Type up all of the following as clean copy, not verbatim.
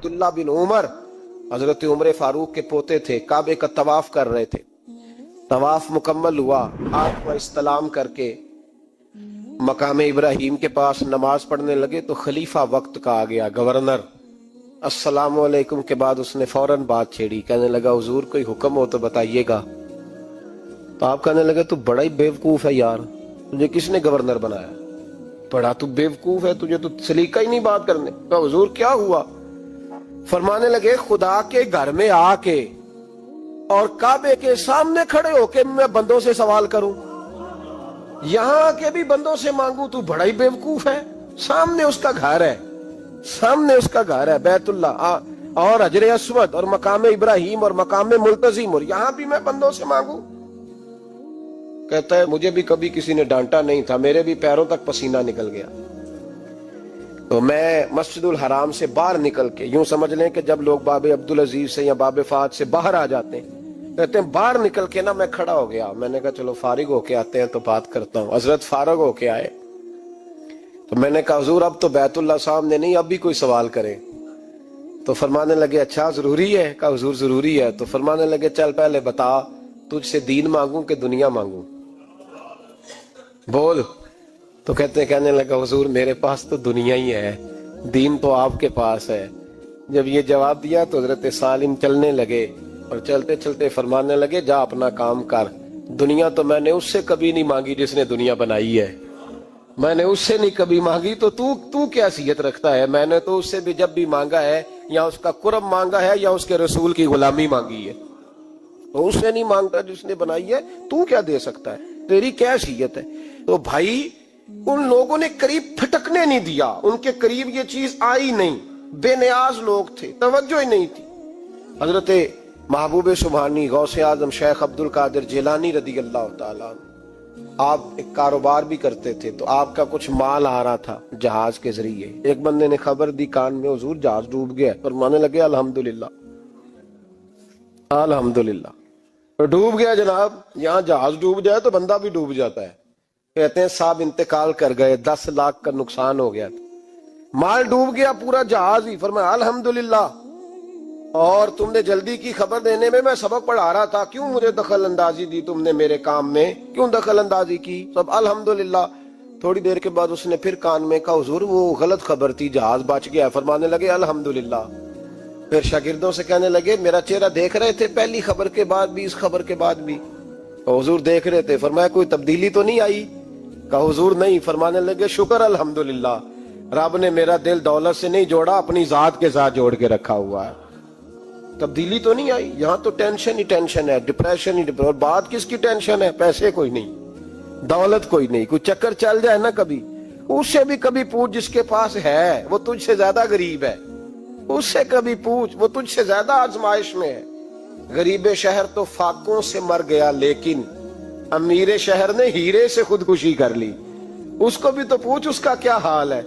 अब्दुल्ला बिन उमर हजरत उमर फारूक के पोते थे, काबे का तवाफ कर रहे थे। तवाफ मुकम्मल हुआ, आंख पर इस्तलाम करके मकाम इब्राहिम के पास नमाज पढ़ने लगे तो खलीफा वक्त का आ गया, गवर्नर। अस्सलामु अलैकुम के बाद उसने फौरन बात छेड़ी, कहने लगा हुजूर कोई हुक्म हो तो बताइएगा। तो आप कहने लगे तू बड़ा ही बेवकूफ है यार, तुझे किसने गवर्नर बनाया? बड़ा तू बेवकूफ है, तुझे तो सलीका ही नहीं बात करने का। हुजूर क्या हुआ? फरमाने लगे खुदा के घर में आके और काबे के सामने खड़े होके मैं बंदों से सवाल करूं, यहां आके भी बंदों से मांगू, तू बड़ा ही बेवकूफ है। सामने उसका घर है, सामने उसका घर है बैतुल्ला और हजरे अस्वद और मकाम इब्राहिम और मकाम मुल्तजिम, और यहां भी मैं बंदों से मांगू? कहता है मुझे भी कभी किसी ने डांटा नहीं था, मेरे भी पैरों तक पसीना निकल गया। तो मैं मस्जिदुल हराम से बाहर निकल के, यूं समझ लें कि जब लोग बाबे अब्दुल अजीज से या बाबे फात से बाहर आ जाते हैं, कहते हैं बाहर निकल के ना मैं खड़ा हो गया। मैंने कहा चलो फारिग होके आते हैं तो बात करता हूँ। हजरत फारिग होके आए तो मैंने कहा हुजूर अब तो बैतुल्ला सामने नहीं, अब भी कोई सवाल करे। तो फरमाने लगे अच्छा जरूरी है? कहा हुजूर जरूरी है। तो फरमाने लगे चल पहले बता, तुझसे दीन मांगू कि दुनिया मांगू, बोल। तो कहने लगा हुजूर मेरे पास तो दुनिया ही है, दीन तो आपके पास है। जब ये जवाब दिया तो हजरत सालिम चलने लगे और चलते चलते फरमाने लगे जा अपना काम कर, दुनिया तो मैंने उससे कभी नहीं मांगी जिसने दुनिया बनाई है, मैंने उससे नहीं कभी मांगी, तो तू क्या हैसियत रखता है? मैंने तो उससे भी जब भी मांगा है या उसका कुर्ब मांगा है या उसके रसूल की गुलामी मांगी है, तो उससे नहीं मांगता जिसने बनाई है। तू क्या दे सकता है? तेरी क्या हैसियत है? तो भाई उन लोगों ने करीब फटकने नहीं दिया, उनके करीब ये चीज आई नहीं, बेनियाज लोग थे, तवज्जो ही नहीं थी। हजरत महबूब सुबहानी गौसे आजम शेख अब्दुल कादिर जिलानी रदी अल्लाह ताला, आप एक कारोबार भी करते थे, तो आपका कुछ माल आ रहा था जहाज के जरिए। एक बंदे ने खबर दी कान में हुजूर जहाज डूब गया, और माने लगे अल्हम्दुलिल्लाह अल्हम्दुलिल्लाह। तो डूब गया जनाब, यहाँ जहाज डूब जाए तो बंदा भी डूब जाता है। कहते हैं साहब इंतकाल कर गए, 10 लाख का नुकसान हो गया था, माल डूब गया पूरा जहाज ही। फरमाया अल्हम्दुलिल्लाह, और तुमने जल्दी की खबर देने में मैं सबक पढ़ा रहा था, क्यों मुझे दखल अंदाजी दी तुमने मेरे काम में, क्यों दखल अंदाजी की? सब अल्हम्दुलिल्लाह। थोड़ी देर के बाद उसने फिर कान में कहा हुजूर वो गलत खबर थी, जहाज बच गया। फरमाने लगे अल्हम्दुलिल्लाह। फिर शागिर्दों से कहने लगे मेरा चेहरा देख रहे थे पहली खबर के बाद भी, इस खबर के बाद भी? तो हुजूर देख रहे थे। फरमाया कोई तब्दीली तो नहीं आई? कहा हुजूर नहीं। फरमाने लगे शुक्र अल्हम्दुलिल्लाह, रब ने मेरा दिल दौलत से नहीं जोड़ा, अपनी जात के साथ जोड़ के रखा हुआ है, तब्दीली तो नहीं आई। यहाँ तो टेंशन ही टेंशन है, डिप्रेशन ही डिप्रेशन। और बात किसकी टेंशन है? पैसे कोई नहीं, दौलत कोई नहीं, कोई चक्कर चल जाए ना कभी, उससे भी कभी पूछ जिसके पास है, वो तुझसे ज्यादा गरीब है, उससे कभी पूछ, वो तुझसे ज्यादा आजमाइश में है। गरीब शहर तो फाकों से मर गया, लेकिन अमीर शहर ने हीरे से खुदकुशी कर ली, उसको भी तो पूछ उसका क्या हाल है।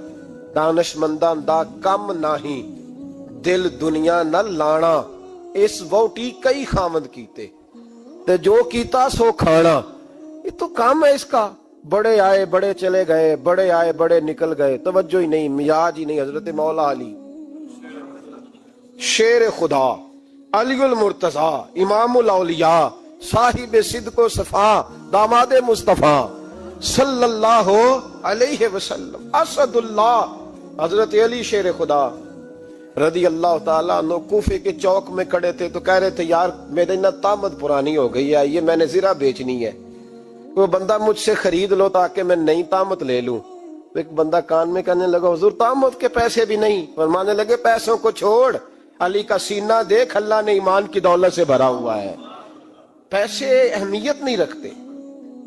दानशमंदा दा कम नाही, दिल दुनिया न लाना, इस वोटी कई खामद कीते, ते जो कीता सो खाना। ये तो काम है इसका, बड़े आए बड़े चले गए, बड़े आए बड़े निकल गए, तवज्जो ही नहीं, मिजाज ही नहीं। हजरत मौला अली शेर खुदा, अलीउल मुर्तजा, इमामुल औलिया, साहिब सिद्को सफा, दामादे मुस्तफा सल्लल्लाहु अलैहि वसल्लम, असदुल्लाह हजरत अली शेर खुदा रदी अल्लाह ताला अन्हु कूफे के चौक में खड़े थे। तो कह रहे थे यार मेरी ना तामत पुरानी हो गई है, ये मैंने जीरा बेचनी है, वो बंदा मुझसे खरीद लो ताकि मैं नई तामत ले लूं। तो एक बंदा कान में कहने लगा हुजूर तामत के पैसे भी नहीं। फरमाने लगे पैसों को छोड़, अली का सीना देख, अल्लाह ने ईमान की दौलत से भरा हुआ है। पैसे अहमियत नहीं रखते,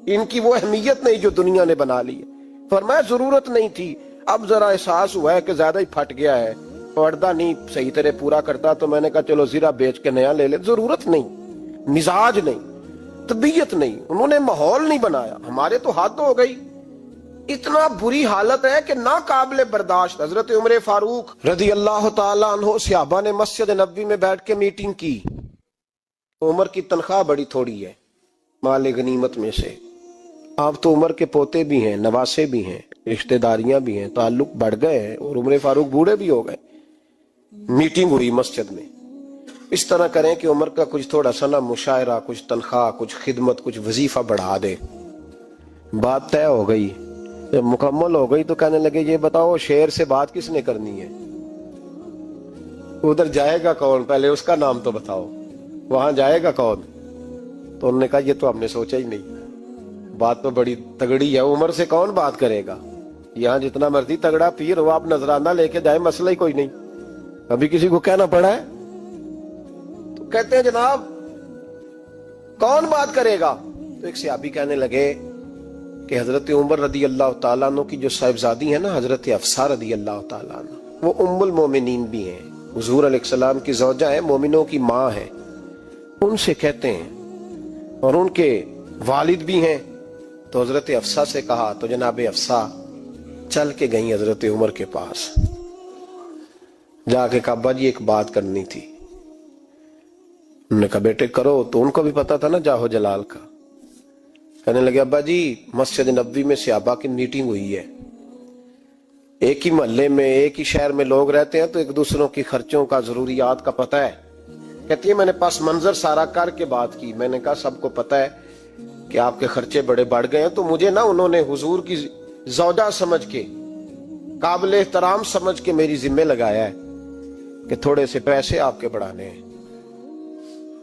इनकी वो अहमियत नहीं जो दुनिया ने बना ली है। फरमाया जरूरत नहीं थी, अब जरा एहसास हुआ है कि ज्यादा ही फट गया है, पर्दा नहीं सही तरह पूरा करता, तो मैंने कहा चलो जीरा बेच के नया ले ले। जरूरत नहीं, मिजाज नहीं, तबीयत नहीं, उन्होंने माहौल नहीं बनाया। हमारे तो हाथ हो गई, इतना बुरी हालत है कि ना काबिल बर्दाश्त। हजरत उमर फारूक रजी अल्लाह ताला अन्हु सहाबा ने मस्जिद नबी में बैठ के मीटिंग की। उमर की तनख्वाह बड़ी थोड़ी है माल गनीमत में से, आप तो उमर के पोते भी हैं, नवासे भी हैं, रिश्तेदारियां भी हैं, ताल्लुक बढ़ गए हैं, और उमर फारूक बूढ़े भी हो गए। मीटिंग हुई मस्जिद में। इस तरह करें कि उमर का कुछ थोड़ा सा ना मुशायरा, कुछ तनख्वाह, कुछ खिदमत, कुछ वजीफा बढ़ा दे। बात तय हो गई। जब मुकम्मल हो गई तो कहने लगे ये बताओ शेर से बात किसने करनी है, उधर जाएगा कौन, पहले उसका नाम तो बताओ, वहां जाएगा कौन। तो उन्होंने कहा ये तो हमने सोचा ही नहीं, बात तो बड़ी तगड़ी है, उमर से कौन बात करेगा, यहाँ जितना मर्जी तगड़ा पीर हो आप नजराना लेके जाए मसला ही कोई नहीं, अभी किसी को कहना पड़ा है। तो कहते हैं जनाब कौन बात करेगा। तो एक सहाबी कहने लगे कि हजरत उमर रदी अल्लाह तआला अन्हु की जो साहिबजादी है ना हजरत अफसा रदी अल्लाह तआला अन्हा, वो उम्मुल मोमिनीन भी हैं, हुजूर अलैहिस्सलाम की ज़ौजा है, मोमिनों की माँ है, उनसे कहते हैं, और उनके वालिद भी हैं। तो हजरत अफसा से कहा तो जनाब अफसा चल के गई हजरत उमर के पास, जाके कहा अब्बा जी एक बात करनी थी। उन्होंने कहा बेटे करो। तो उनको भी पता था ना जाहो जलाल का। कहने लगे अब्बा जी मस्जिद नबवी में सहाबा की मीटिंग हुई है, एक ही मोहल्ले में एक ही शहर में लोग रहते हैं तो एक दूसरों की खर्चों का जरूरियात का पता है। कहती है मैंने पास मंजर सारा करके बात की, मैंने कहा सबको पता है कि आपके खर्चे बड़े बढ़ गए हैं, तो मुझे ना उन्होंने हुजूर की ज़ौजा समझ के, काबिल एहतराम समझ के मेरी जिम्मे लगाया है कि थोड़े से पैसे आपके बढ़ाने हैं।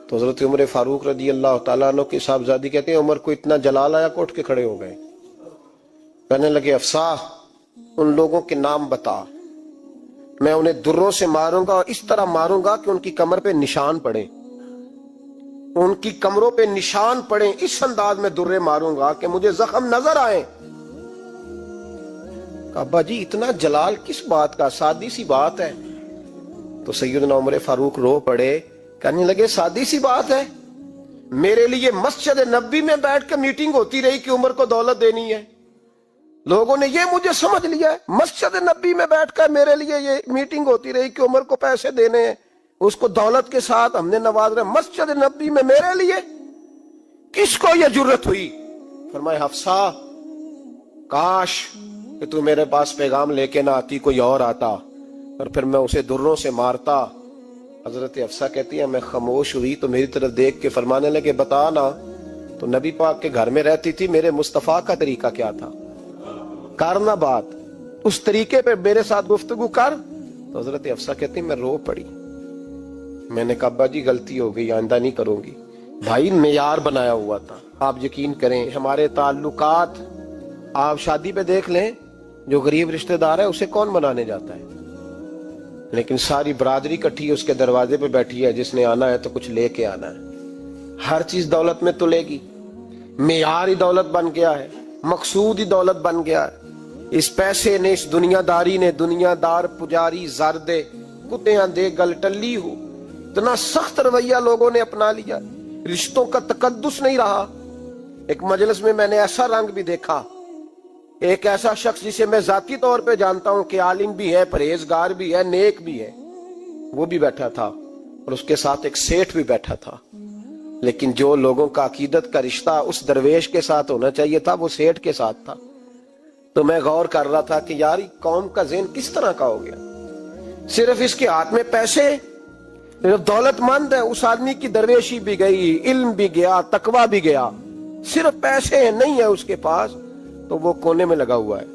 तो हजरत उमर फारूक रदी अल्लाह तआला अन्हु की साहबजादी कहते हैं उमर को इतना जलाल आया, कोट के खड़े हो गए। कहने लगे अफसा उन लोगों के नाम बता, मैं उन्हें दुर्रों से मारूंगा और इस तरह मारूंगा कि उनकी कमर पे निशान पड़े, उनकी कमरों पे निशान पड़े, इस अंदाज में दुर्रे मारूंगा कि मुझे जख्म नजर आए। अब्बा जी इतना जलाल किस बात का, सादी सी बात है। तो सैयदना उमर फारूक रो पड़े, कहने लगे सादी सी बात है, मेरे लिए मस्जिद नबी में बैठ कर मीटिंग होती रही कि उमर को दौलत देनी है, लोगों ने ये मुझे समझ लिया है, मस्जिद नबी में बैठकर मेरे लिए ये मीटिंग होती रही कि उमर को पैसे देने हैं, उसको दौलत के साथ हमने नवाज रहे, मस्जिद नबी में मेरे लिए किसको ये जुर्रत हुई। फरमाए हफ्सा काश कि तू मेरे पास पैगाम लेके ना आती, कोई और आता और फिर मैं उसे दुर्रों से मारता। हजरत अफसा कहती है मैं खामोश हुई तो मेरी तरफ देख के फरमाने लगे बता ना, तो नबी पाक के घर में रहती थी, मेरे मुस्तफा का तरीका क्या था, करना बात उस तरीके पे मेरे साथ गुफ्तगू कर। तो हजरत अफसा कहती मैं रो पड़ी, मैंने कहा अब्बा जी गलती हो गई, आइंदा नहीं करूंगी। भाई मेयार बनाया हुआ था, आप यकीन करें हमारे ताल्लुकात, आप शादी पे देख लें जो गरीब रिश्तेदार है उसे कौन बनाने जाता है, लेकिन सारी बरादरी इकट्ठी उसके दरवाजे पे बैठी है, जिसने आना है तो कुछ लेके आना है। हर चीज दौलत में तुलेगी, मेयार ही दौलत बन गया है, मकसूद ही दौलत बन गया है। इस पैसे ने, इस दुनियादारी ने, दुनियादार पुजारी ज़रदे कुत्तियां दे गल टल्ली हो, इतना सख्त रवैया लोगों ने अपना लिया, रिश्तों का तकद्दुस नहीं रहा। एक मजलिस में मैंने ऐसा रंग भी देखा, एक ऐसा शख्स जिसे मैं जाती तौर पे जानता हूं कि आलिम भी है, परहेजगार भी है, नेक भी है, वो भी बैठा था और उसके साथ एक सेठ भी बैठा था, लेकिन जो लोगों का अकीदत का रिश्ता उस दरवेश के साथ होना चाहिए था वो सेठ के साथ था। तो मैं गौर कर रहा था कि यार कौम का ज़हन किस तरह का हो गया, सिर्फ इसके हाथ में पैसे, दौलतमंद है उस आदमी की दरवेशी भी गई, इल्म भी गया, तकवा भी गया, सिर्फ पैसे नहीं है उसके पास तो वो कोने में लगा हुआ है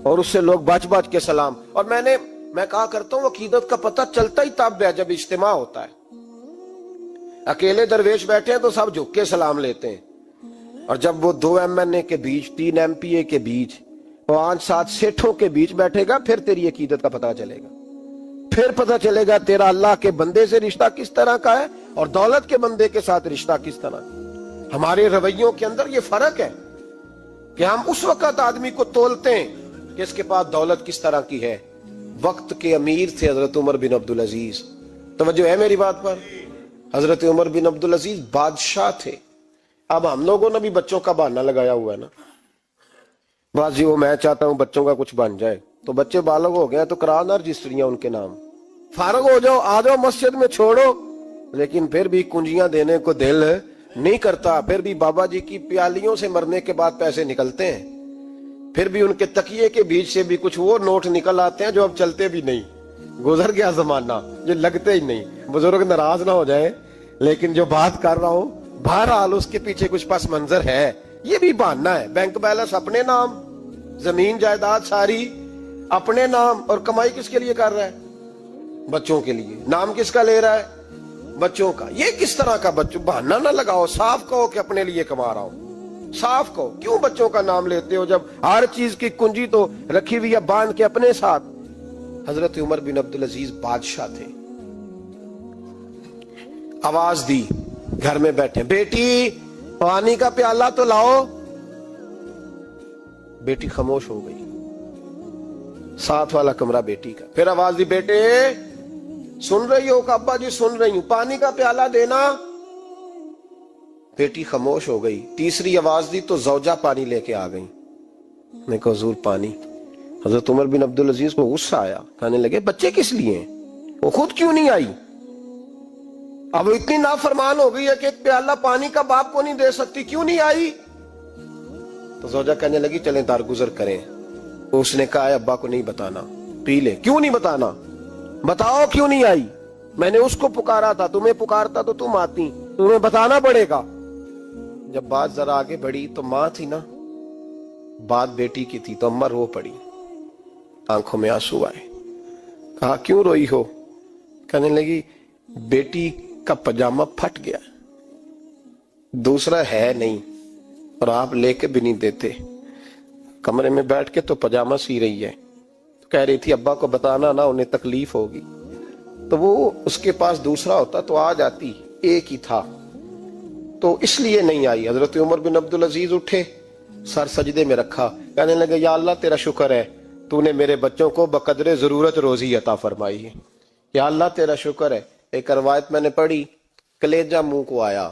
और उससे लोग बच बच के सलाम। और मैं कहा करता हूं अकीदत का पता चलता ही तब है जब इज्तिमा होता है। अकेले दरवेश बैठे हैं तो सब झुक के सलाम लेते हैं, और जब वो 2 MNA के बीच, 3 MPA के बीच, 5-7 सेठों के बीच बैठेगा फिर तेरी अकीदत का पता चलेगा, फिर पता चलेगा तेरा अल्लाह के बंदे से रिश्ता किस तरह का है और दौलत के बंदे के साथ रिश्ता किस तरह। हमारे रवैयों के अंदर ये फर्क है कि हम उस वक्त आदमी को तोलते हैं कि इसके पास दौलत किस तरह की है। वक्त के अमीर थे हजरत उमर बिन अब्दुल अजीज, तवज्जो है मेरी बात पर, हजरत उमर बिन अब्दुल अजीज बादशाह थे। अब हम लोगों ने भी बच्चों का बहाना लगाया हुआ है ना, बस जी वो मैं चाहता हूं बच्चों का कुछ बन जाए, तो बच्चे बालग हो गए तो करा ना रजिस्ट्रियां उनके नाम, फारग हो जाओ, आ जाओ मस्जिद में छोड़ो, लेकिन फिर भी कुंजियां देने को दिल नहीं करता, फिर भी बाबा जी की प्यालियों से मरने के बाद पैसे निकलते हैं, फिर भी उनके तकिए के बीच से भी कुछ वो नोट निकल आते हैं जो अब चलते भी नहीं, گزر گیا زمانہ، یہ لگتے ہی نہیں، بزرگ ناراض نہ ہو جائیں، لیکن جو بات کر رہا ہوں بہرحال اس کے پیچھے کچھ پس منظر ہے. یہ بھی بہانہ ہے. بینک بیلنس اپنے نام، زمین جائیداد ساری اپنے نام، اور کمائی کس کے لیے کر رہا ہے؟ بچوں کے لیے. نام کس کا لے رہا ہے؟ بچوں کا. یہ کس طرح کا بچوں؟ بہانہ نہ لگاؤ، صاف کہو کہ اپنے لیے کما رہا ہوں، صاف کہو. کیوں بچوں کا نام لیتے ہو جب ہر چیز کی کنجی تو رکھی ہوئی ہے باندھ کے اپنے ساتھ؟ حضرت عمر بن عبدالعزیز بادشاہ تھے. آواز دی، گھر میں بیٹھے، بیٹی پانی کا پیالہ تو لاؤ. بیٹی خاموش ہو گئی. ساتھ والا کمرہ بیٹی کا. پھر آواز دی، بیٹے سن رہی ہو؟ کہ ابا جی سن رہی ہوں، پانی کا پیالہ دینا. بیٹی خاموش ہو گئی. تیسری آواز دی تو زوجہ پانی لے کے آ گئی. میں کہا حضور پانی. حضرت عمر بن عبدالعزیز کو غصہ آیا، کہنے لگے بچے کس لیے ہیں؟ وہ خود کیوں نہیں آئی؟ اب اتنی نافرمان ہو گئی ہے کہ ایک پیالہ پانی کا باپ کو نہیں دے سکتی، کیوں نہیں آئی؟ تو زوجہ کہنے لگی چلیں درگزر کریں. اس نے کہا ابا کو نہیں بتانا، پی لے. کیوں نہیں بتانا؟ بتاؤ کیوں نہیں آئی؟ میں نے اس کو پکارا تھا، تمہیں پکارتا تو تم آتی، تمہیں بتانا پڑے گا. جب بات ذرا آگے بڑھی تو ماں تھی نا، بات بیٹی کی تھی، تو اماں رو پڑی، آنکھوں میں آنسو آئے. کہا کیوں روئی ہو؟ کہنے لگی بیٹی کا پجامہ پھٹ گیا، دوسرا ہے نہیں، اور آپ لے کے بھی نہیں دیتے. کمرے میں بیٹھ کے تو پجامہ سی رہی ہے. تو کہہ رہی تھی ابا کو بتانا نا، انہیں تکلیف ہوگی. تو وہ اس کے پاس دوسرا ہوتا تو آ جاتی، ایک ہی تھا، تو اس لیے نہیں آئی. حضرت عمر بن عبدالعزیز اٹھے، سر سجدے میں رکھا، کہنے لگے یا اللہ تیرا شکر ہے، تو نے میرے بچوں کو بقدر ضرورت روزی عطا فرمائی ہے. یا اللہ تیرا شکر ہے. ایک روایت میں نے پڑھی، کلیجہ منہ کو آیا.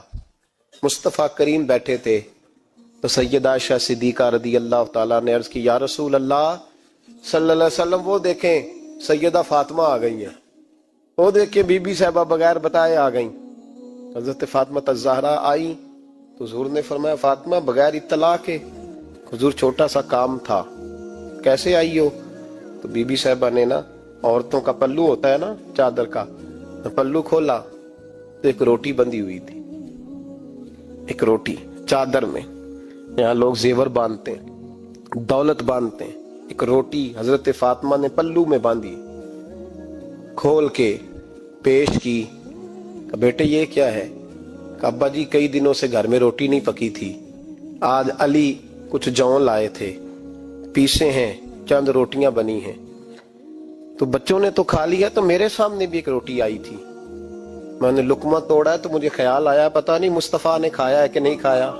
مصطفیٰ کریم بیٹھے تھے تو سیدہ عائشہ صدیقہ رضی اللہ تعالیٰ نے عرض کی یا رسول اللہ صلی اللہ علیہ وسلم، وہ دیکھیں سیدہ فاطمہ آ گئی ہیں، وہ دیکھیں بی بی صاحبہ بغیر بتائے آ گئیں. حضرت فاطمہ الزہرا آئی تو حضور نے فرمایا فاطمہ بغیر اطلاع کے؟ حضور چھوٹا سا کام تھا. کیسے آئی ہو؟ تو بی بی صاحبہ نے نا، عورتوں کا پلو ہوتا ہے نا چادر کا، پلو کھولا تو ایک روٹی بندھی ہوئی تھی. ایک روٹی چادر میں، یہاں لوگ زیور باندھتے ہیں، دولت باندھتے ہیں، ایک روٹی حضرت فاطمہ نے پلو میں باندھی، کھول کے پیش کی. کہ بیٹے یہ کیا ہے؟ کہ ابا جی کئی دنوں سے گھر میں روٹی نہیں پکی تھی، آج علی کچھ جون لائے تھے، پیسے ہیں، چند روٹیاں بنی ہیں، تو بچوں نے تو کھا لیا، تو میرے سامنے بھی ایک روٹی آئی تھی، میں نے لقمہ توڑا ہے تو مجھے خیال آیا پتہ نہیں مصطفیٰ نے کھایا ہے کہ نہیں کھایا،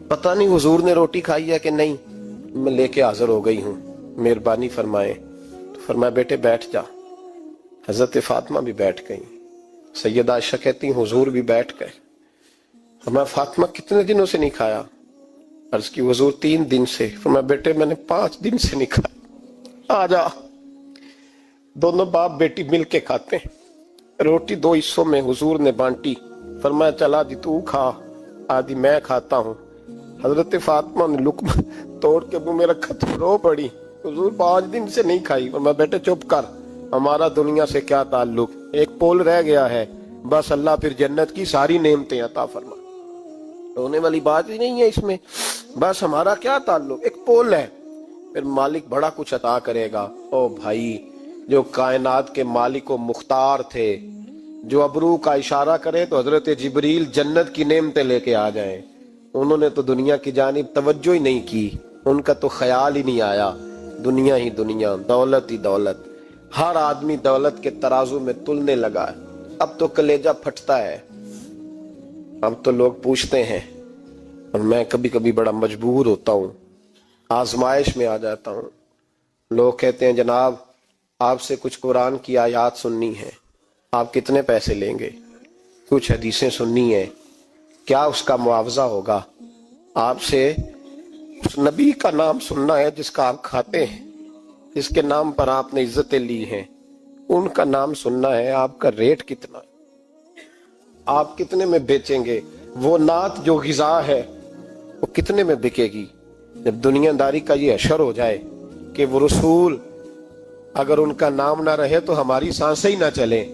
پتہ نہیں حضور نے روٹی کھائی ہے کہ نہیں، میں لے کے حاضر ہو گئی ہوں، مہربانی فرمائے. تو فرمایا بیٹے بیٹھ جا. حضرت فاطمہ بھی بیٹھ گئی. سیدہ عائشہ کہتی حضور بھی بیٹھ گئے. فرمایا فاطمہ کتنے دنوں سے نہیں کھایا؟ عرض کی حضور 3 دن سے. فرمایا بیٹے میں نے 5 دن سے نہیں کھایا، آ جا. دونوں باپ بیٹی مل کے کھاتے ہیں. روٹی 2 حصوں میں حضور نے بانٹی. فرمایا چلا دی تو کھا، آدھی میں کھاتا ہوں. حضرت فاطمہ نے لقمہ توڑ کے منہ میں رکھا تو رو پڑی. حضور 5 دن سے نہیں کھائی. فرمایا بیٹے چپ کر، ہمارا دنیا سے کیا تعلق، ایک پول رہ گیا ہے، بس اللہ پھر جنت کی ساری نعمتیں عطا فرما. رونے والی بات ہی نہیں ہے اس میں، بس ہمارا کیا تعلق، ایک پول ہے، پھر مالک بڑا کچھ عطا کرے گا. او بھائی، جو کائنات کے مالک و مختار تھے، جو ابرو کا اشارہ کرے تو حضرت جبریل جنت کی نعمتیں لے کے آ جائیں، انہوں نے تو دنیا کی جانب توجہ ہی نہیں کی، ان کا تو خیال ہی نہیں آیا. دنیا ہی دنیا، دولت ہی دولت، ہر آدمی دولت کے ترازو میں تلنے لگا ہے. اب تو کلیجہ پھٹتا ہے. اب تو لوگ پوچھتے ہیں، اور میں کبھی کبھی بڑا مجبور ہوتا ہوں، آزمائش میں آ جاتا ہوں. لوگ کہتے ہیں جناب آپ سے کچھ قرآن کی آیات سننی ہے، آپ کتنے پیسے لیں گے؟ کچھ حدیثیں سننی ہیں، کیا اس کا معاوضہ ہوگا؟ آپ سے اس نبی کا نام سننا ہے جس کا آپ کھاتے ہیں، جس کے نام پر آپ نے عزتیں لی ہیں، ان کا نام سننا ہے. آپ کا ریٹ کتنا ہے؟ آپ کتنے میں بیچیں گے؟ وہ نعت جو غذا ہے وہ کتنے میں بکے گی؟ جب دنیا داری کا یہ حشر ہو جائے کہ وہ رسول اگر ان کا نام نہ رہے تو ہماری سانسیں ہی نہ چلیں.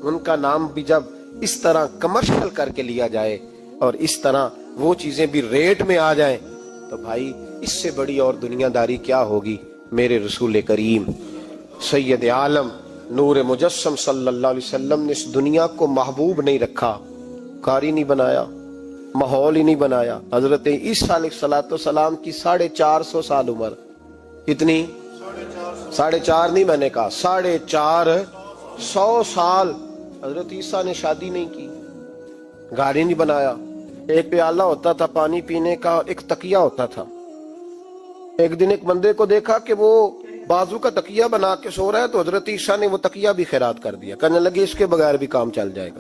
ان کا نام بھی جب اس طرح کمرشل کر کے لیا جائے اور اس طرح وہ چیزیں بھی ریٹ میں آ جائیں تو بھائی اس سے بڑی اور دنیا داری کیا ہوگی. میرے رسول کریم سید عالم نور مجسم صلی اللہ علیہ وسلم نے اس دنیا کو محبوب نہیں رکھا، قاری نہیں بنایا، ماحول ہی نہیں بنایا. حضرت عیسیٰ علیہ السلام کی 450 سال عمر. کتنی؟ 450 نہیں، میں نے کہا 450 سال. حضرت عیسیٰ نے شادی نہیں کی، گاڑی نہیں بنایا. ایک پیالہ ہوتا تھا پانی پینے کا، ایک تکیہ ہوتا تھا. ایک دن ایک بندے کو دیکھا کہ وہ بازو کا تکیہ بنا کے سو رہا ہے، تو حضرت عیسیٰ نے وہ تکیہ بھی خیرات کر دیا. کہنے لگے اس کے بغیر بھی کام چل جائے گا.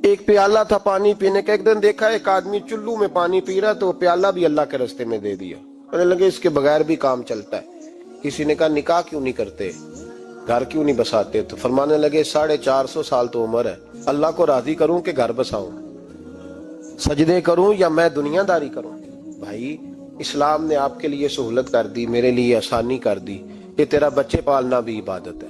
ایک پیالہ تھا پانی پینے کا، ایک دن دیکھا ایک آدمی چلو میں پانی پی رہا، تو وہ پیالہ بھی اللہ کے راستے میں دے دیا. کہنے لگے اس کے بغیر بھی کام چلتا ہے. کسی نے کہا نکاح کیوں نہیں کرتے، گھر کیوں نہیں بساتے؟ تو فرمانے لگے 450 سال تو عمر ہے، اللہ کو راضی کروں کہ گھر بساؤں، سجدے کروں یا میں دنیا داری کروں؟ بھائی اسلام نے آپ کے لیے سہولت کر دی، میرے لیے آسانی کر دی کہ تیرا بچے پالنا بھی عبادت ہے،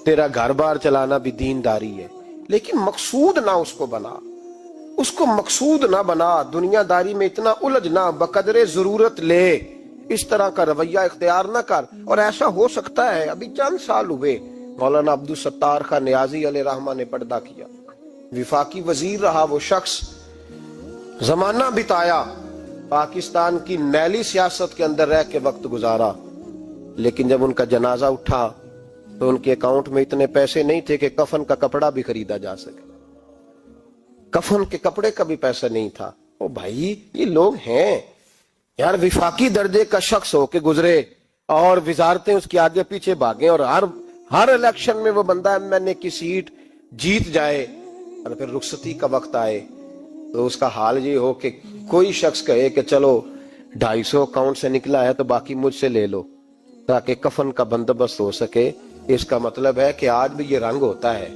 تیرا گھر بار چلانا بھی دینداری ہے. لیکن مقصود نہ اس کو بنا، اس کو مقصود نہ بنا. دنیا داری میں اتنا الجھ نہ، بقدر ضرورت لے. اس طرح کا رویہ اختیار نہ کر. اور ایسا ہو سکتا ہے ابھی چند سال ہوئے مولانا عبدالستار خان نیازی علیہ رحمہ نے پردہ کیا، وفاقی وزیر رہا وہ شخص، زمانہ بتایا، پاکستان کی نیلی سیاست کے اندر رہ کے وقت گزارا. لیکن جب ان کا جنازہ اٹھا تو ان کے اکاؤنٹ میں اتنے پیسے نہیں تھے کہ کفن کا کپڑا بھی خریدا جا سکے. کفن کے کپڑے کا بھی پیسہ نہیں تھا. او بھائی یہ لوگ ہیں یار، وفاقی درجے کا شخص ہو کے گزرے اور وزارتیں اس کے آگے پیچھے بھاگیں، اور ہر الیکشن میں وہ بندہ MNA کی سیٹ جیت جائے، اور پھر رخصتی کا وقت آئے تو اس کا حال یہ ہو کہ کوئی شخص کہے کہ چلو 250 اکاؤنٹ سے نکلا ہے تو باقی مجھ سے لے لو تاکہ کفن کا بندوبست ہو سکے. اس کا مطلب ہے کہ آج بھی یہ رنگ ہوتا ہے.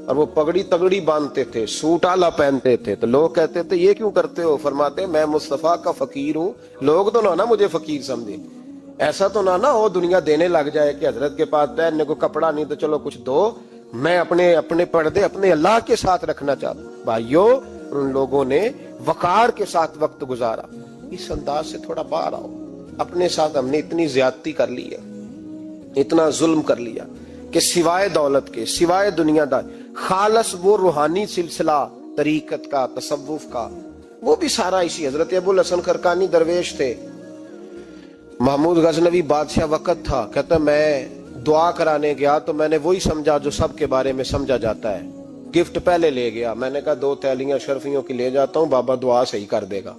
اور وہ پگڑی تگڑی باندھتے تھے، سوٹ آلہ پہنتے تھے، تو لوگ کہتے تھے یہ کیوں کرتے ہو؟ فرماتے میں مصطفیٰ کا فقیر ہوں. لوگ تو نہ مجھے فقیر سمجھے، ایسا تو نہ ہو دنیا دینے لگ جائے کہ حضرت کے پاس پہننے کو کپڑا نہیں تو چلو کچھ دو. میں اپنے پردے اپنے اللہ کے ساتھ رکھنا چاہتا ہوں. بھائیو ان لوگوں نے وقار کے ساتھ وقت گزارا. اس انداز سے تھوڑا باہر آؤ. اپنے ساتھ ہم نے اتنی زیادتی کر لی ہے، اتنا ظلم کر لیا کہ سوائے دولت کے، سوائے دنیا دار، خالص وہ روحانی سلسلہ طریقت کا، تصوف کا، وہ بھی سارا اسی. حضرت ابو الحسن خرقانی درویش تھے، محمود غزنوی بادشاہ وقت تھا. کہتا میں دعا کرانے گیا تو میں نے وہی سمجھا جو سب کے بارے میں سمجھا جاتا ہے. گفٹ پہلے لے گیا، میں نے کہا 2 تھیلیاں شرفیوں کی لے جاتا ہوں، بابا دعا صحیح کر دے گا،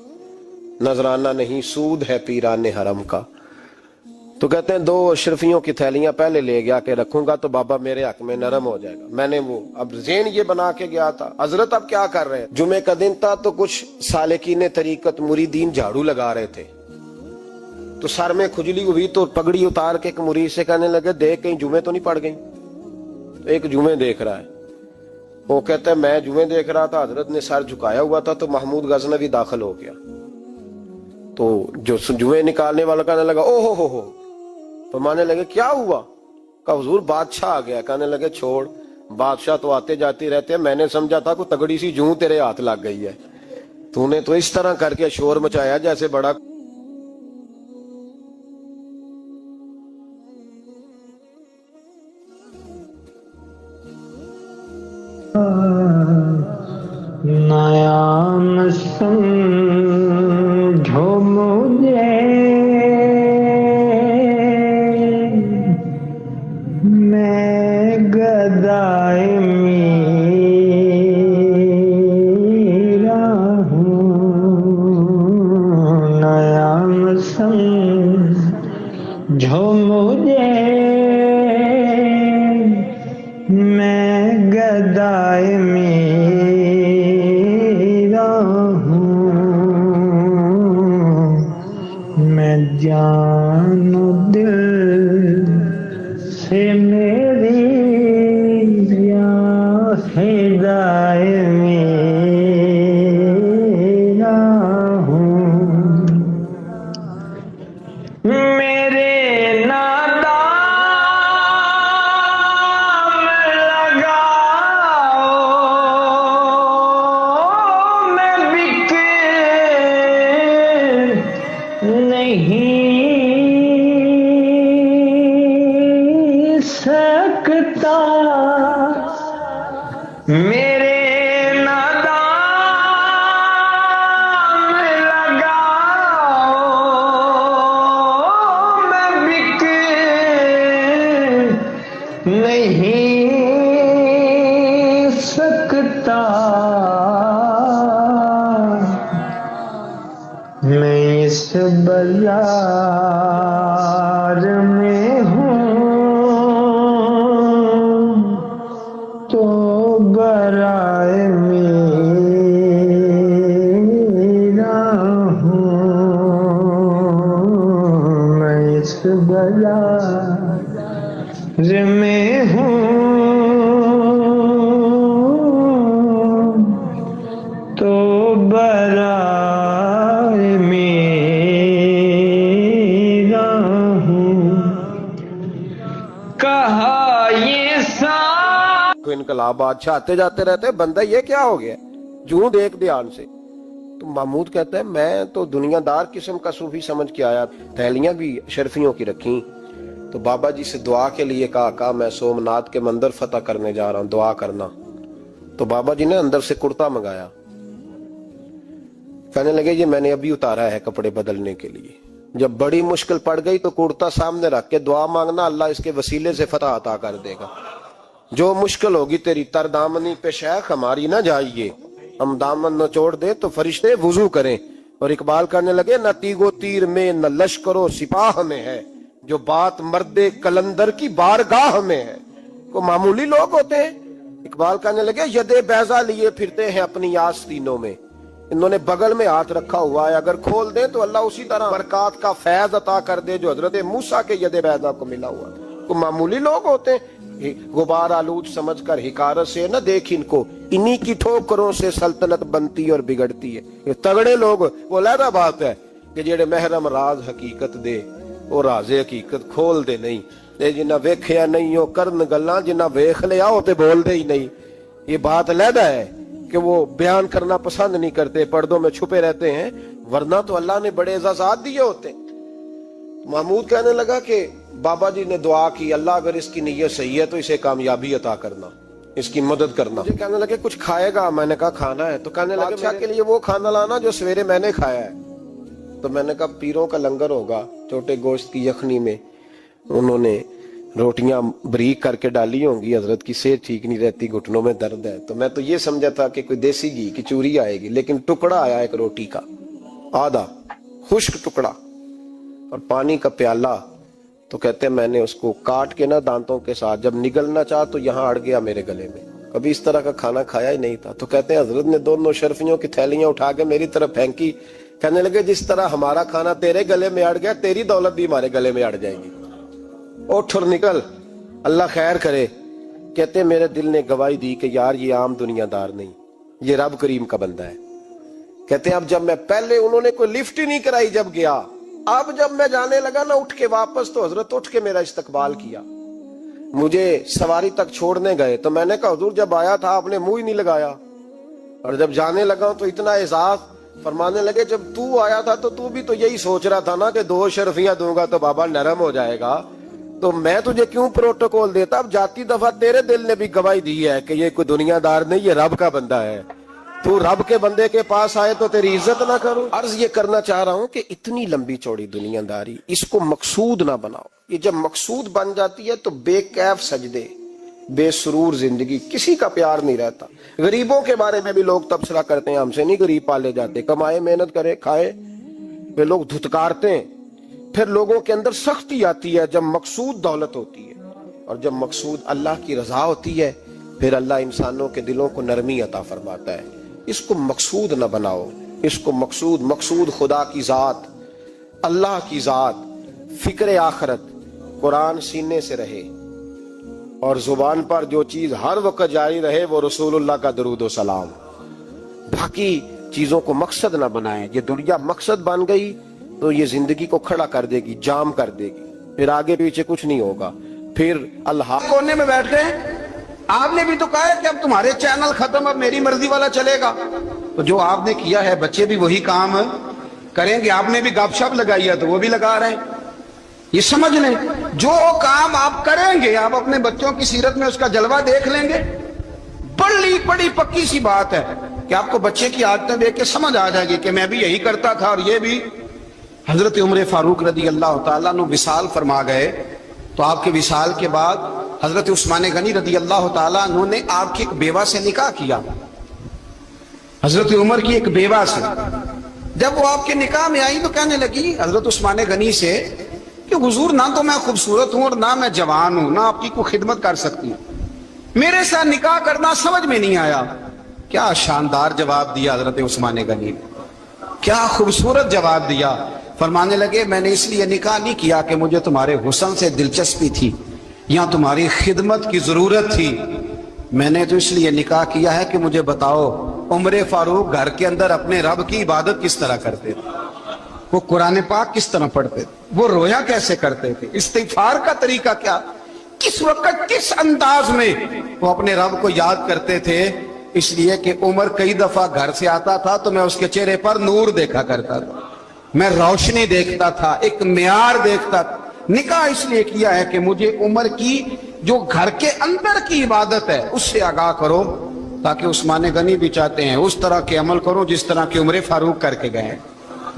نذرانہ نہیں سود ہے پیران حرم کا. تو کہتے ہیں 2 اشرفیوں کی تھیلیاں پہلے لے گیا کہ رکھوں گا تو بابا میرے حق میں نرم ہو جائے گا. میں نے وہ اب ذہن یہ بنا کے گیا تھا. حضرت اب کیا کر رہے ہیں؟ جمعے کا دن تھا تو کچھ سالکین طریقت مریدین جھاڑو لگا رہے تھے، تو سر میں کھجلی ہوئی تو پگڑی اتار کے ایک مرید سے کہنے لگے دیکھ کہیں جمعے تو نہیں پڑ گئی؟ تو ایک جمعے دیکھ رہا ہے. وہ کہتا ہے میں جمعے دیکھ رہا تھا، حضرت نے سر جھکایا ہوا تھا تو محمود غزنوی داخل ہو گیا. تو جو جمعے نکالنے والا کہنے لگا او ہو. فرمانے لگے کیا ہوا؟ کہا حضور بادشاہ آ گیا. کہنے لگے چھوڑ، بادشاہ تو آتے جاتے رہتے ہیں، میں نے سمجھا تھا کوئی تگڑی سی جوں تیرے ہاتھ لگ گئی ہے، تو نے تو اس طرح کر کے شور مچایا جیسے بڑا. نیا سمجھو مجھے میں گدائے میرا ہوں. نیا سمجھو مجھے میں گدائے میرا ہوں. میں جان و دل سے میری یا فدائے میرا ہوں. میرے نادان میرے نادام لگاؤ میں بک نہیں سکتا میں اس بازار میں ہوں تو برائے میرا ہوں میں اس بازار میں ہوں تو برائے میرا ہوں کہا یہ کو انقلابات آتے جاتے رہتے ہیں، بندہ یہ کیا ہو گیا؟ جوں دیکھ دھیان سے تو محمود کہتا ہے میں تو دنیا دار قسم کا صوفی سمجھ کے آیا، تھیلیاں بھی شرفیوں کی رکھیں، تو بابا جی سے دعا کے لیے کہا میں سومناتھ کے مندر فتح کرنے جا رہا ہوں، دعا کرنا۔ تو بابا جی نے اندر سے کرتا منگایا، کہنے لگے یہ میں نے ابھی اتارا ہے کپڑے بدلنے کے لیے، جب بڑی مشکل پڑ گئی تو کرتا سامنے رکھ کے دعا مانگنا، اللہ اس کے وسیلے سے فتح عطا کر دے گا۔ جو مشکل ہوگی تیری تر دامنی پہ شیخ ہماری نہ جائیے، ہم دامن نہ چھوڑ دے تو فرشتے وضو کریں۔ اور اقبال کرنے لگے نہ تیگ و تیر میں نہ لشکر و سپاہ میں ہے، جو بات مرد کلندر کی بارگاہ میں ہے۔ کو معمولی لوگ ہوتے ہیں۔ اقبال کرنے لگے ید بیضا لیے پھرتے ہیں اپنی آستینوں میں، انہوں نے بغل میں ہاتھ رکھا ہوا ہے، اگر کھول دیں تو اللہ اسی طرح برکات کا فیض عطا کر دے جو حضرت موسیٰ کے ید بیضا کو ملا ہوا۔ کو معمولی لوگ ہوتے ہیں، غبار آلود سمجھ کر حکارت سے نہ دیکھ ان کو، انہی کی ٹھوکروں سے سلطنت بنتی اور بگڑتی ہے۔ یہ تگڑے لوگ وہ علیحدہ بات ہے کہ جڑے محرم راز حقیقت دے وہ راز حقیقت کھول دے نہیں، جنہ ویکھیا نہیں ہو کرن گلاں، جنہ ویکھ لیا ہو تے بول دے ہی نہیں۔ یہ بات علیحدہ ہے کہ وہ بیان کرنا پسند نہیں کرتے، پردوں میں چھپے رہتے ہیں، ورنہ تو اللہ نے بڑے اعزازات دیے ہوتے۔ محمود کہنے لگا کہ بابا جی نے دعا کی اللہ اگر اس کی نیت صحیح ہے تو اسے کامیابی عطا کرنا، اس کی مدد کرنا۔ مجھے کہنے لگے کچھ کھائے گا؟ میں نے کہا کھانا ہے۔ تو کہنے لگے بادشاہ کے لیے وہ کھانا لانا جو سویرے میں نے کھایا ہے۔ تو میں نے کہا پیروں کا لنگر ہوگا، چھوٹے گوشت کی یخنی میں انہوں نے روٹیاں بریک کر کے ڈالی ہوں گی، حضرت کی صحت ٹھیک نہیں رہتی، گھٹنوں میں درد ہے۔ تو میں تو یہ سمجھا تھا کہ کوئی دیسی گھی کی چوری آئے گی، لیکن ٹکڑا آیا ایک روٹی کا، آدھا خشک ٹکڑا اور پانی کا پیالہ۔ تو کہتے ہیں میں نے اس کو کاٹ کے نہ دانتوں کے ساتھ، جب نگلنا چاہا تو یہاں اڑ گیا میرے گلے میں، کبھی اس طرح کا کھانا کھایا ہی نہیں تھا۔ تو کہتے ہیں حضرت نے دونوں شرفیوں کی تھیلیاں اٹھا کے میری طرف پھینکی، کہنے لگے جس طرح ہمارا کھانا تیرے گلے میں اڑ گیا، تیری دولت بھی ہمارے گلے میں اڑ جائے گی، اٹھ اور نکل، اللہ خیر کرے۔ کہتے ہیں میرے دل نے گواہی دی کہ یار یہ عام دنیا دار نہیں، یہ رب کریم کا بندہ ہے۔ کہتے ہیں اب جب میں پہلے انہوں نے کوئی لفٹ ہی نہیں کرائی جب گیا، اب جب میں جانے لگا نا اٹھ کے واپس، تو حضرت اٹھ کے میرا استقبال کیا، مجھے سواری تک چھوڑنے گئے۔ تو میں نے کہا حضور جب آیا تھا آپ نے منہ ہی نہیں لگایا، اور جب جانے لگا تو اتنا اعزاز۔ فرمانے لگے جب تو آیا تھا تو بھی تو یہی سوچ رہا تھا نا کہ 2 شرفیاں دوں گا تو بابا نرم ہو جائے گا، تو میں تجھے کیوں پروٹوکول دیتا؟ اب جاتی دفعہ تیرے دل نے بھی گواہی دی ہے کہ یہ کوئی دنیا دار نہیں، یہ رب کا بندہ ہے، تو رب کے بندے کے پاس آئے تو تیری عزت نہ کروں؟ عرض یہ کرنا چاہ رہا ہوں کہ اتنی لمبی چوڑی دنیا داری اس کو مقصود نہ بناؤ۔ یہ جب مقصود بن جاتی ہے تو بے کیف سجدے، بے سرور زندگی، کسی کا پیار نہیں رہتا۔ غریبوں کے بارے میں بھی لوگ تبصرہ کرتے ہیں ہم سے نہیں غریب پالے جاتے، کمائے محنت کرے کھائے، پھر لوگ دھتکارتے ہیں۔ پھر لوگوں کے اندر سختی آتی ہے جب مقصود دولت ہوتی ہے، اور جب مقصود اللہ کی رضا ہوتی ہے پھر اللہ انسانوں کے دلوں کو نرمی عطا فرماتا ہے۔ اس کو مقصود نہ بناؤ، اس کو مقصود خدا کی ذات، اللہ کی ذات، فکر آخرت، قرآن سینے سے رہے، اور زبان پر جو چیز ہر وقت جاری رہے وہ رسول اللہ کا درود و سلام۔ باقی چیزوں کو مقصد نہ بنائیں۔ یہ دنیا مقصد بن گئی تو یہ زندگی کو کھڑا کر دے گی، جام کر دے گی، پھر آگے پیچھے کچھ نہیں ہوگا، پھر اللہ کونے میں بیٹھتے ہیں۔ آپ نے بھی تو کہا ہے کہ اب تمہارے چینل ختم، اب میری مرضی والا چلے گا، تو جو آپ نے کیا ہے بچے بھی وہی کام کریں گے۔ آپ نے بھی گپ شپ لگائی ہے تو وہ بھی لگا رہے ہیں۔ یہ سمجھ لیں جو کام آپ کریں گے، آپ اپنے بچوں کی سیرت میں اس کا جلوہ دیکھ لیں گے، بڑی बड़ी पक्की सी बात है कि आपको बच्चे की आदतें देख के समझ आ जाएगी कि मैं भी यही करता था और ये भी। हजरत उमर फारूक रदी अल्लाह तआला अन्हु विसाल फरमा गए, तो आपके विसाल के बाद हजरत उस्मान गनी रदी अल्लाह तआला अन्हु ने आपकी एक बेवा से निकाह किया, हजरत उमर की एक बेवा से। जब वो आपके निकाह में आई तो कहने लगी हजरत उस्मान गनी से कि हुजूर, ना तो मैं खूबसूरत हूं और ना मैं जवान हूं, ना आपकी कोई खिदमत कर सकती हूं, मेरे साथ निकाह करना समझ में नहीं आया। क्या शानदार जवाब दिया हजरत उस्मान गनी ने, क्या खूबसूरत जवाब दिया। फरमाने लगे, मैंने इसलिए निकाह नहीं किया कि मुझे तुम्हारे हुस्न से दिलचस्पी थी या तुम्हारी खिदमत की जरूरत थी, मैंने तो इसलिए निकाह किया है कि मुझे बताओ उमर फारूक घर के अंदर अपने रब की इबादत किस तरह करते थे, वो कुरान पाक किस तरह पढ़ते थे, वो रोया कैसे करते थे, इस्तिगफार का तरीका क्या, किस वक्त किस अंदाज में वो अपने रब को याद करते थे। इसलिए कि उमर कई दफा घर से आता था तो मैं उसके चेहरे पर नूर देखा करता था, मैं रोशनी देखता था, एक मियार देखता था। निकाह इसलिए किया है कि मुझे उमर की जो घर के अंदर की इबादत है उससे आगाह करो, ताकि उस्मान गनी भी चाहते हैं उस तरह के अमल करो जिस तरह के उमर फारूक करके गए।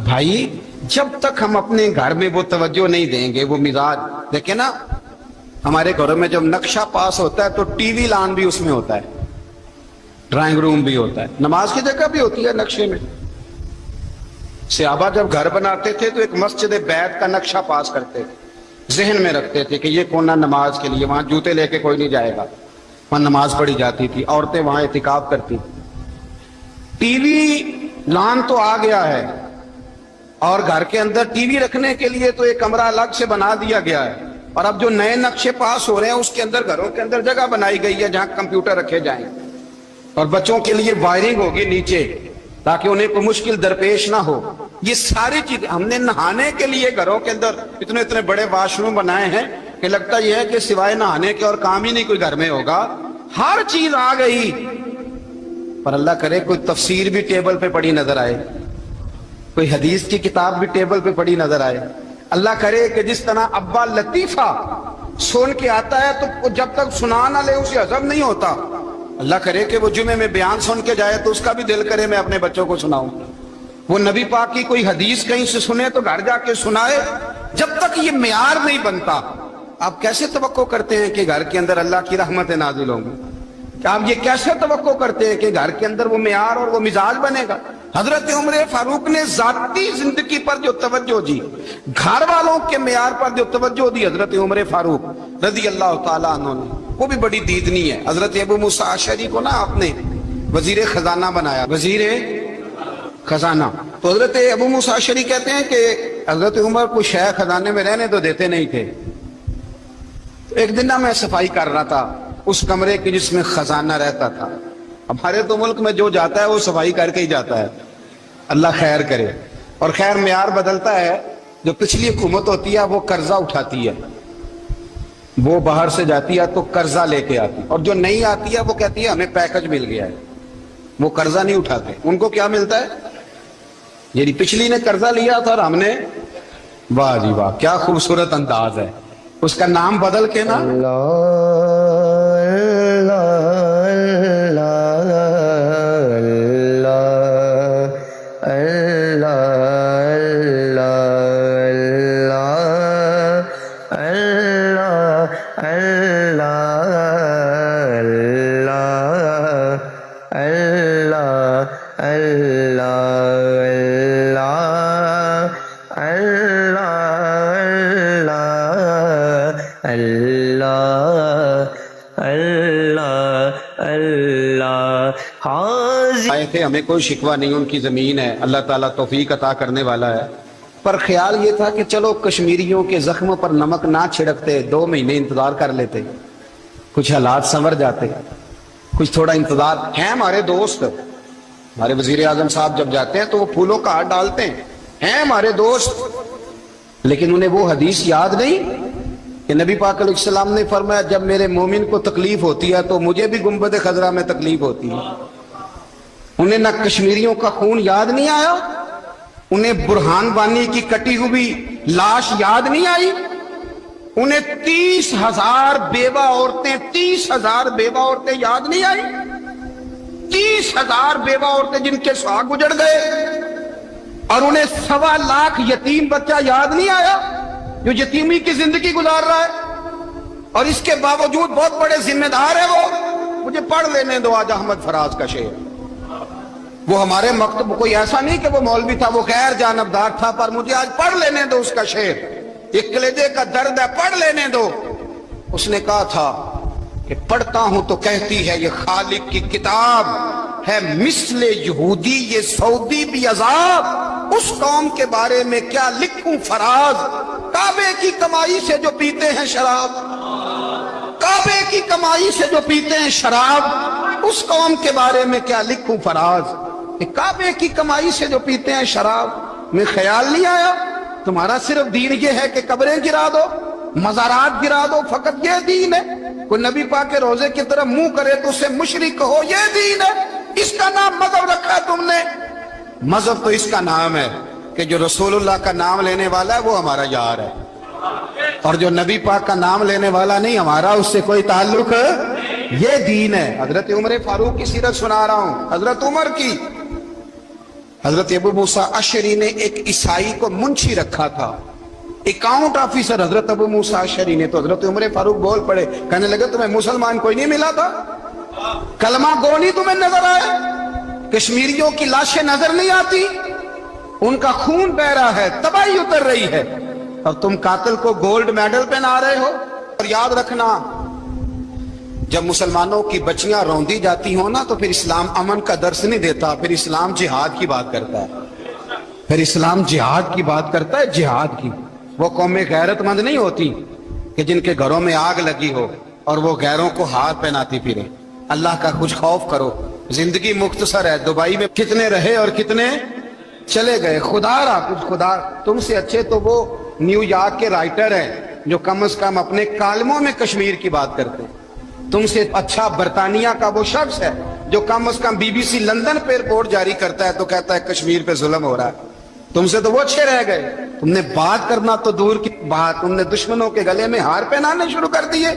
भाई, जब तक हम अपने घर में वो तवज्जो नहीं देंगे, वो मिजाज देखे ना, हमारे घरों में जब नक्शा पास होता है तो टीवी लान भी उसमें होता है, ड्राइंग रूम भी होता है, नमाज की जगह भी होती है नक्शे में। सहाबा जब घर बनाते थे तो एक मस्जिद बैत का नक्शा पास करते थे, जहन में रखते थे कि ये कोना नमाज के लिए, वहां जूते लेके कोई नहीं जाएगा, वहां नमाज पढ़ी जाती थी, औरतें वहां इतिकाफ करती थी। टीवी लान तो आ गया है और घर के अंदर टीवी रखने के लिए तो एक कमरा अलग से बना दिया गया है, और अब जो नए नक्शे पास हो रहे हैं उसके अंदर घरों के अंदर जगह बनाई गई है जहां कंप्यूटर रखे जाएंगे, और बच्चों के लिए वायरिंग होगी नीचे ताकि उन्हें कोई मुश्किल दरपेश ना हो। ये सारी चीज हमने नहाने के लिए घरों के अंदर इतने इतने बड़े वॉशरूम बनाए हैं कि लगता यह है कि सिवाय नहाने के और काम ही नहीं कोई घर में होगा। हर चीज आ गई, पर अल्लाह करे कोई तफसीर भी टेबल पे पड़ी नजर आए, कोई हदीस की किताब भी टेबल पे पड़ी नजर आए। अल्लाह करे कि जिस तरह अब्बा लतीफा सुन के आता है तो जब तक सुना ना ले उसे हजम नहीं होता, अल्लाह करे कि वो जुमे में बयान सुन के जाए तो उसका भी दिल करे मैं अपने बच्चों को सुनाऊं। वो नबी पाक की कोई हदीस कहीं से सुने तो घर जाके सुनाए। जब तक ये मियार नहीं बनता, आप कैसे तवक्को करते हैं कि घर के अंदर अल्लाह की रहमतें नाजिल होंगी? क्या आप ये कैसे तवक्को करते हैं कि घर के अंदर वो मियार और वो मिजाज बनेगा? हजरत उमर फारूक ने जाती जिंदगी पर जो तवज्जो दी, घर वालों के मियार पर जो तवज्जो दी हजरत उमर फारूक रजी अल्लाह तआला अन्हु ने, वो भी बड़ी दीदनी है। हजरत अबू मूसा अशअरी को ना आपने वजीर खजाना बनाया, वजीर खजाना। तो हजरत अबू मूसा अशअरी कहते हैं कि हजरत उमर को शह खजाने में रहने तो देते नहीं थे। एक दिन ना मैं सफाई कर रहा था उस कमरे की जिसमें खजाना रहता था। हमारे तो मुल्क में जो जाता है वो सफाई करके ही जाता है, अल्लाह खैर करे। और खैर मियार बदलता है, जो पिछली हुकूमत होती है वो कर्जा उठाती है, वो बाहर से जाती है तो कर्जा लेके आती, और जो नहीं आती है वो कहती है हमें पैकेज मिल गया है, वो कर्जा नहीं उठाते। उनको क्या मिलता है? यदि पिछली ने कर्जा लिया था और हमने, वाह जी वाह, क्या खूबसूरत अंदाज है। उसका नाम बदल के ना आए थे, हमें कोई शिकवा नहीं, उनकी जमीन है, अल्लाह ताला तौफीक अता करने वाला है। पर ख्याल ये था कि चलो कश्मीरियों के जख्म पर नमक ना छिड़कते, 2 महीने इंतजार कर लेते, कुछ हालात संवर जाते, कुछ थोड़ा इंतजार है। हमारे दोस्त, हमारे वजीर आजम साहब जब जाते हैं तो वो फूलों का हाथ डालते हैं हमारे दोस्त, लेकिन उन्हें वो हदीस याद नहीं कि नबी पाक अलैहिस्सलाम ने फरमाया जब मेरे मोमिन को तकलीफ होती है तो मुझे भी गुंबद खजरा में तकलीफ होती है। उन्हें ना कश्मीरियों का खून याद नहीं आया, उन्हें बुरहान बानी की कटी हुई लाश याद नहीं आई, उन्हें 30,000 बेवा औरतें 30,000 बेवा औरतें याद नहीं आई। 30,000 बेवा औरतें जिनके सुहाग गुजर गए, और उन्हें 1.25 लाख यतीम बच्चा याद नहीं आया जो यतीमी की जिंदगी गुजार रहा है, और इसके बावजूद बहुत बड़े जिम्मेदार है वो। मुझे पढ़ लेने दो आज अहमद फराज का शेर। वो हमारे मकतब कोई ऐसा नहीं कि वो मौलवी था, वो गैर जानबदार था, पर मुझे आज पढ़ लेने दो उसका शेर। एक कलेजे का दर्द है, पढ़ लेने दो। उसने कहा था कि पढ़ता हूं तो कहती है ये खालिक की किताब है, मिसले यहूदी ये सऊदी भी अजाब, उस कौम के बारे में क्या लिखूं फराज, काबे की कमाई से जो पीते हैं शराब, काबे की कमाई से जो पीते हैं शराब, उस कौम के बारे में क्या लिखूं फराज। काबे की कमाई से जो पीते हैं शराब, में ख्याल नहीं आया तुम्हारा सिर्फ दीन ये है कि कब्रें गिरा दो, मज़ारात गिरा दो, फकत ये दीन है। कोई नबी पाक के रोजे की तरफ मुंह करे तो उसे मुशरिक कहो, ये दीन है। इसका नाम मजहब रखा तुमने। मजहब तो इसका नाम है कि जो रसूलुल्लाह का नाम लेने वाला है वो हमारा यार है, और जो नबी पाक का नाम लेने वाला नहीं, हमारा उससे कोई ताल्लुक, ये दीन है। हजरत उमर फारूक की सीरत सुना रहा हूं, हजरत उमर की। हजरत अबू मूसा अशरी ने एक ईसाई को मुंशी रखा था, अकाउंट ऑफिसर हजरत अबू मूसा अशरी ने। तो हजरत उमर फारूक बोल पड़े, कहने लगे तुम्हें मुसलमान कोई नहीं मिला था, कलमा गो नहीं तुम्हें नजर आया, कश्मीरियों की लाशें नजर नहीं आती, उनका खून बह रहा है, तबाही उतर रही है, और तुम कातिल को गोल्ड मेडल पहना रहे हो। और याद रखना, जब मुसलमानों की बच्चियां रौंदी जाती हो ना, तो फिर इस्लाम अमन का दर्श नहीं देता, फिर इस्लाम जिहाद की बात करता है, फिर इस्लाम जिहाद की बात करता है, जिहाद की। वो कौमें गैरतमंद नहीं होती कि जिनके घरों में आग लगी हो और वो गैरों को हार पहनाती फिरे। अल्लाह का कुछ खौफ करो, जिंदगी मुख्तसर है। दुबई में कितने रहे और कितने चले गए, खुदा रहा कुछ। खुदा तुमसे अच्छे तो वो न्यूयॉर्क के राइटर हैं जो कम से कम अपने कालमों में कश्मीर की बात करते हैं। तुमसे अच्छा बरतानिया का वो शख्स है जो कम से कम बीबीसी लंदन पे रिपोर्ट जारी करता है तो कहता है कश्मीर पे जुल्म हो रहा है। तुमसे तो वो अच्छे रह गए। तुमने बात करना तो दूर की बात, तुमने दुश्मनों के गले में हार पहनाने शुरू कर दिए।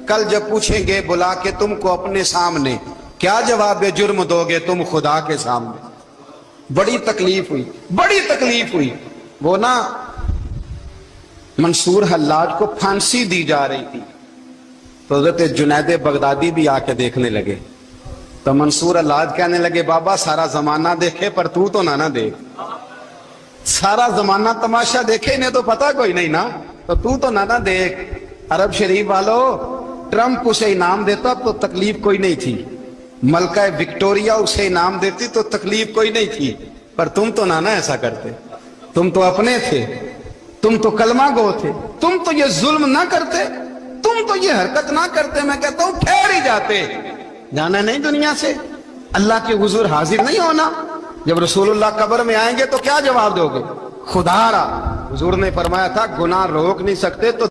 कल जब पूछेंगे बुला के तुमको अपने सामने, क्या जवाब जुर्म दोगे तुम खुदा के सामने। बड़ी तकलीफ हुई, बड़ी तकलीफ हुई। वो ना मंसूर हल्लाज को फांसी दी जा रही थी, तो हज़रत जुनैद बगदादी भी आके देखने लगे। तो मंसूर हल्लाज कहने लगे, बाबा सारा जमाना देखे पर तू तो ना देख, सारा जमाना तमाशा देखे, इन्हें तो पता कोई नहीं ना, तो तू तो ना देख। अरब शरीफ वालों, ट्रंप उसे इनाम देता तो तकलीफ कोई नहीं थी, मलका विक्टोरिया उसे इनाम देती तो तकलीफ कोई नहीं थी, पर तुम तो ना ऐसा करते। तुम तो अपने थे, तुम तो कलमा गो थे, तुम तो ये जुल्म ना करते, तुम तो ये हरकत ना करते। मैं कहता हूं ठहर ही जाते, जाना नहीं दुनिया से, अल्लाह के हुजूर हाजिर नहीं होना। जब रसूलुल्लाह कब्र में आएंगे तो क्या जवाब दोगे, खुदारा। हुजूर ने फरमाया था गुनाह रोक नहीं सकते तो